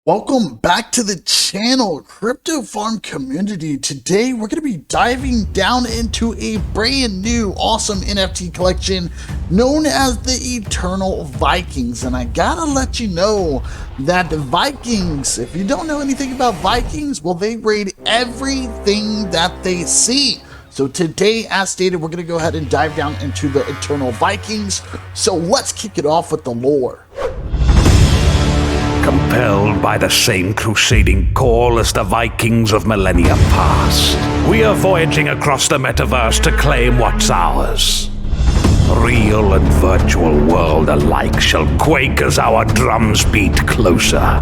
Welcome back to the channel, Crypto Farm community. Today we're going to be diving down into a brand new awesome NFT collection known as the Eternal Vikings. And I gotta let you know that the Vikings, if you don't know anything about Vikings, well, they raid everything that they see. So today, as stated, we're going to go ahead and dive down into the Eternal Vikings. So let's kick it off with the lore. Compelled by the same crusading call as the Vikings of millennia past, we are voyaging across the metaverse to claim what's ours. Real and virtual world alike shall quake as our drums beat closer.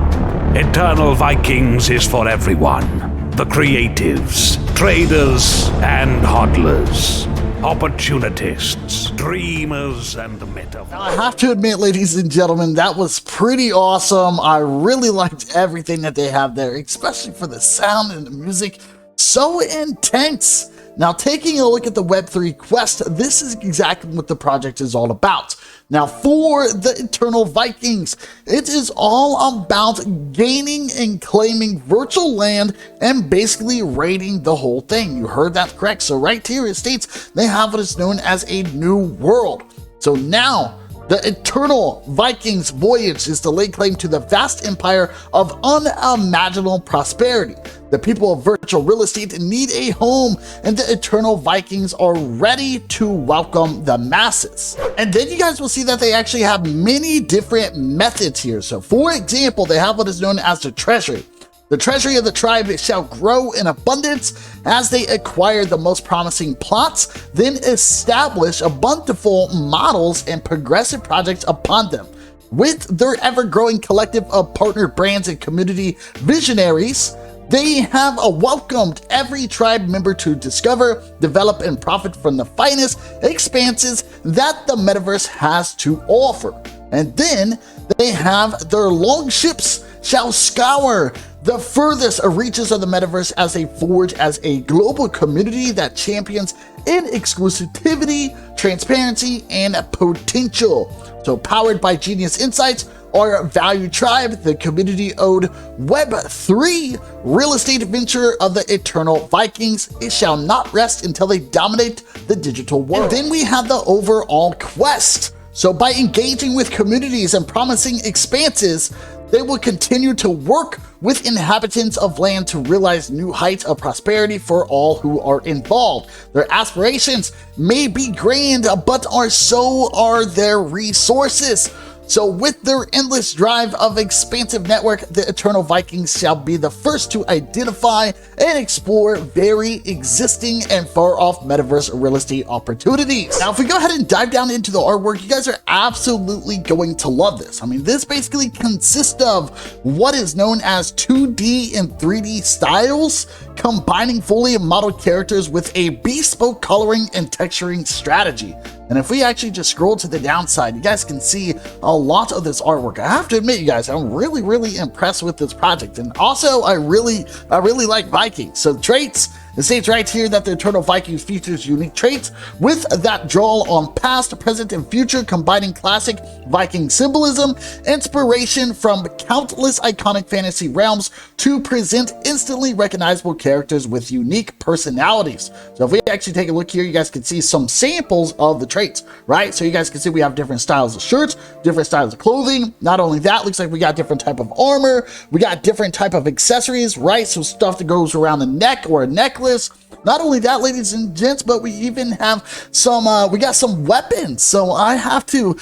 Eternal Vikings is for everyone. The creatives, traders, and hodlers. Opportunists, dreamers, and metaverse. Now, I have to admit, ladies and gentlemen, that was pretty awesome. I really liked everything that they have there, especially for the sound and the music. So intense. Now, taking a look at the Web3 quest, this is exactly what the project is all about. Now, for the Eternal Vikings, it is all about gaining and claiming virtual land and basically raiding the whole thing. You heard that correct. So right here it states they have what is known as a new world. So now, the Eternal Vikings voyage is to lay claim to the vast empire of unimaginable prosperity. The people of virtual real estate need a home, and the Eternal Vikings are ready to welcome the masses. And then you guys will see that they actually have many different methods here. So for example, they have what is known as the treasury. The treasury of the tribe shall grow in abundance as they acquire the most promising plots, then establish a bountiful models and progressive projects upon them. With their ever-growing collective of partner brands and community visionaries, they have welcomed every tribe member to discover, develop, and profit from the finest expanses that the metaverse has to offer. And then they have their longships shall scour the furthest reaches of the metaverse as they forge as a global community that champions in exclusivity, transparency, and potential. So powered by Genius Insights, our valued tribe, the community-owned Web3 real estate venture of the Eternal Vikings, it shall not rest until they dominate the digital world. And then we have the overall quest. So by engaging with communities and promising expanses, they will continue to work with inhabitants of land to realize new heights of prosperity for all who are involved. Their aspirations may be grand, but so are their resources. So with their endless drive of expansive network, the Eternal Vikings shall be the first to identify and explore very existing and far-off metaverse real estate opportunities. Now, if we go ahead and dive down into the artwork, you guys are absolutely going to love this. I mean, this basically consists of what is known as 2D and 3D styles, combining fully modeled characters with a bespoke coloring and texturing strategy. And if we actually just scroll to the downside, you guys can see a lot of this artwork. I have to admit, you guys, I'm really impressed with this project. And also, I really like Vikings. So traits, it states right here that the Eternal Vikings features unique traits with that draw on past, present, and future, combining classic Viking symbolism, inspiration from countless iconic fantasy realms to present instantly recognizable characters with unique personalities. So if we actually take a look here, you guys can see some samples of the traits, right? So you guys can see we have different styles of shirts, different styles of clothing. Not only that, looks like we got different type of armor, we got different type of accessories, right? So stuff that goes around the neck or a necklace. Not only that, ladies and gents, but we even have some we got some weapons. So I have to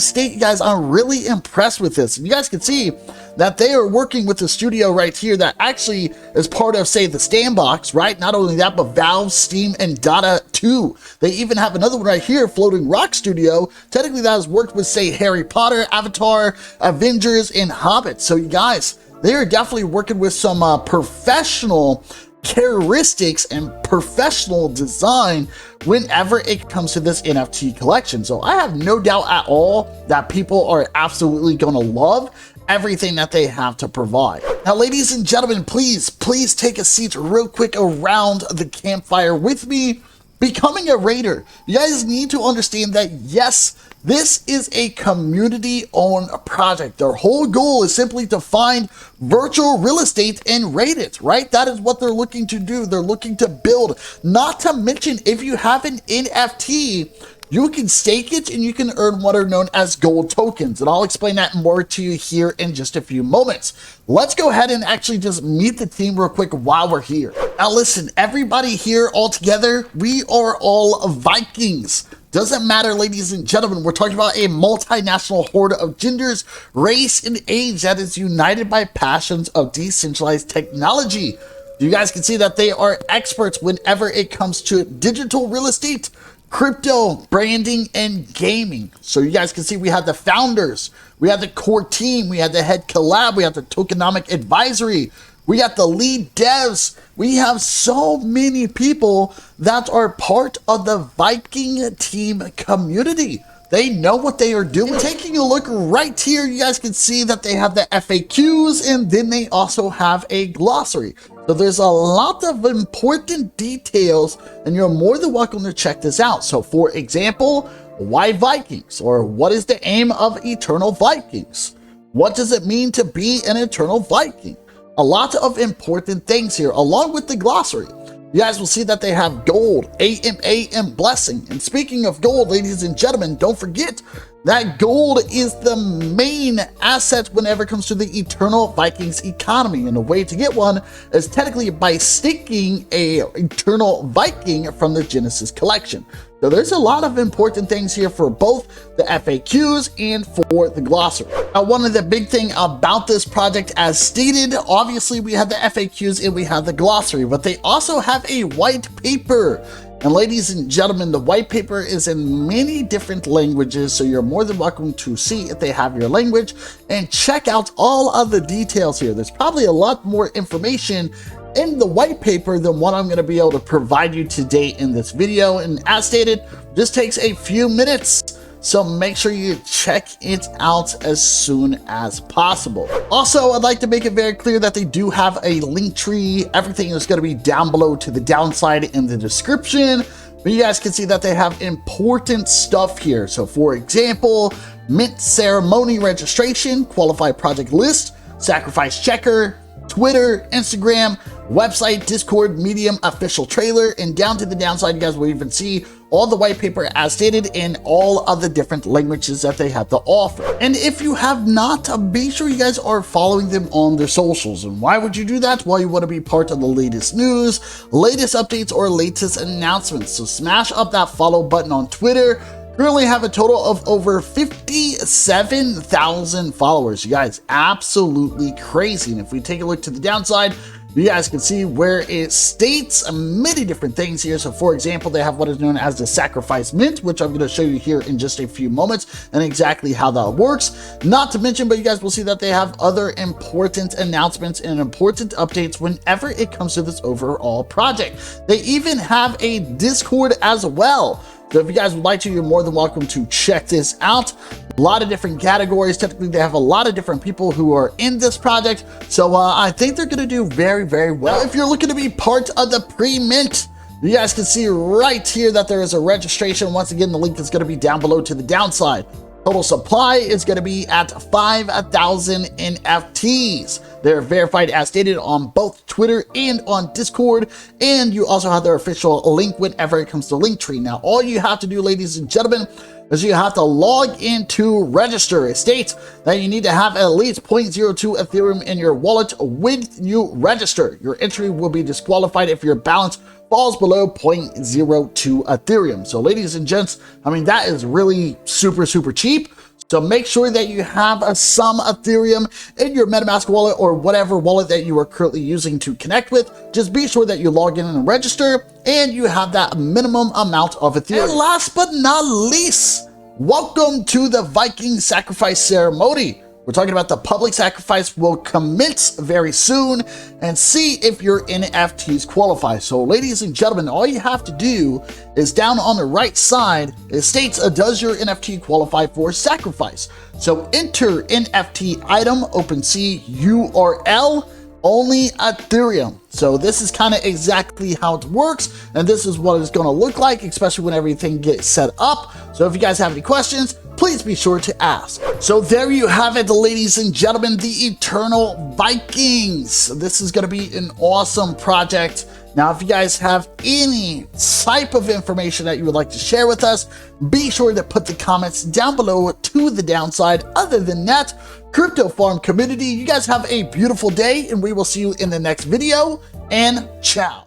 state, you guys, I'm really impressed with this. And you guys can see that they are working with the studio right here that actually is part of, say, the Sandbox, right? Not only that, but Valve, Steam, and Dota 2. They even have another one right here, Floating Rock Studio. Technically, that has worked with, say, Harry Potter, Avatar, Avengers, and Hobbit. So you guys, they are definitely working with some professional characteristics and professional design whenever it comes to this NFT collection. So I have no doubt at all that people are absolutely going to love everything that they have to provide. Now, ladies and gentlemen, please take a seat real quick around the campfire with me. becoming a raider. You guys need to understand that, yes, this is a community-owned project. Their whole goal is simply to find virtual real estate and rate it, right? That is what they're looking to do. They're looking to build. Not to mention, if you have an NFT, you can stake it and you can earn what are known as gold tokens. And I'll explain that more to you here in just a few moments. Let's go ahead and actually just meet the team real quick while we're here. Now listen, everybody here all together, we are all Vikings. Doesn't matter, ladies and gentlemen, we're talking about a multinational horde of genders, race, and age that is united by passions of decentralized technology. You guys can see that they are experts whenever it comes to digital real estate, crypto, branding, and gaming. So you guys can see we have the founders, we have the core team, we have the head collab, we have the tokenomic advisory, we got the lead devs. We have so many people that are part of the Viking team community. They know what they are doing. And taking a look right here, you guys can see that they have the FAQs and then they also have a glossary. So there's a lot of important details and you're more than welcome to check this out. So for example, why Vikings? Or what is the aim of Eternal Vikings? What does it mean to be an Eternal Viking? A lot of important things here, along with the glossary. You guys will see that they have gold, AMA, and blessing. And speaking of gold, ladies and gentlemen, don't forget that gold is the main asset whenever it comes to the Eternal Vikings economy. And the way to get one is technically by staking a Eternal Viking from the Genesis collection. So there's a lot of important things here for both the FAQs and for the glossary. Now, one of the big thing about this project, as stated, obviously we have the FAQs and we have the glossary, but they also have a white paper. And ladies and gentlemen, the white paper is in many different languages, so you're more than welcome to see if they have your language and check out all of the details here. There's probably a lot more information in the white paper than what I'm going to be able to provide you today in this video. And as stated, this takes a few minutes, so make sure you check it out as soon as possible. Also, I'd like to make it very clear that they do have a link tree. Everything is going to be down below to the downside in the description. But you guys can see that they have important stuff here. So for example, mint ceremony registration, qualified project list, sacrifice checker, Twitter, Instagram, website, Discord, Medium, official trailer, and down to the downside, you guys will even see all the white paper as stated in all of the different languages that they have to offer. And if you have not, be sure you guys are following them on their socials. And why would you do that? Well, you want to be part of the latest news, latest updates, or latest announcements. So smash up that follow button on Twitter. Currently have a total of over 57,000 followers. You guys, absolutely crazy. And if we take a look to the downside, you guys can see where it states many different things here. So for example, they have what is known as the sacrifice mint, which I'm going to show you here in just a few moments and exactly how that works. Not to mention, but you guys will see that they have other important announcements and important updates whenever it comes to this overall project. They even have a Discord as well. So if you guys would like to, you're more than welcome to check this out. A lot of different categories. Technically, they have a lot of different people who are in this project. So I think they're going to do very, very well. If you're looking to be part of the pre-mint, you guys can see right here that there is a registration. Once again, the link is going to be down below to the downside. Total supply is going to be at 5,000 NFTs. They're verified as stated on both Twitter and on Discord. And you also have their official link whenever it comes to Linktree. Now, all you have to do, ladies and gentlemen, is you have to log in to register. It states that you need to have at least 0.02 Ethereum in your wallet when you register. Your entry will be disqualified if your balance falls below 0.02 Ethereum. So ladies and gents, I mean, that is really super, super cheap. So make sure that you have some Ethereum in your MetaMask wallet or whatever wallet that you are currently using to connect with. Just be sure that you log in and register and you have that minimum amount of Ethereum. And last but not least, welcome to the Viking sacrifice ceremony. We're talking about the public sacrifice will commence very soon and see if your NFTs qualify. So ladies and gentlemen, all you have to do is down on the right side, it states, does your NFT qualify for sacrifice? So enter NFT item, OpenSea URL, only Ethereum. So this is kind of exactly how it works, and this is what it's going to look like, especially when everything gets set up. So if you guys have any questions, please be sure to ask. So there you have it, ladies and gentlemen, the Eternal Vikings. This is going to be an awesome project. Now, if you guys have any type of information that you would like to share with us, be sure to put the comments down below to the downside. Other than that, Crypto Farm community, you guys have a beautiful day, and we will see you in the next video, and ciao.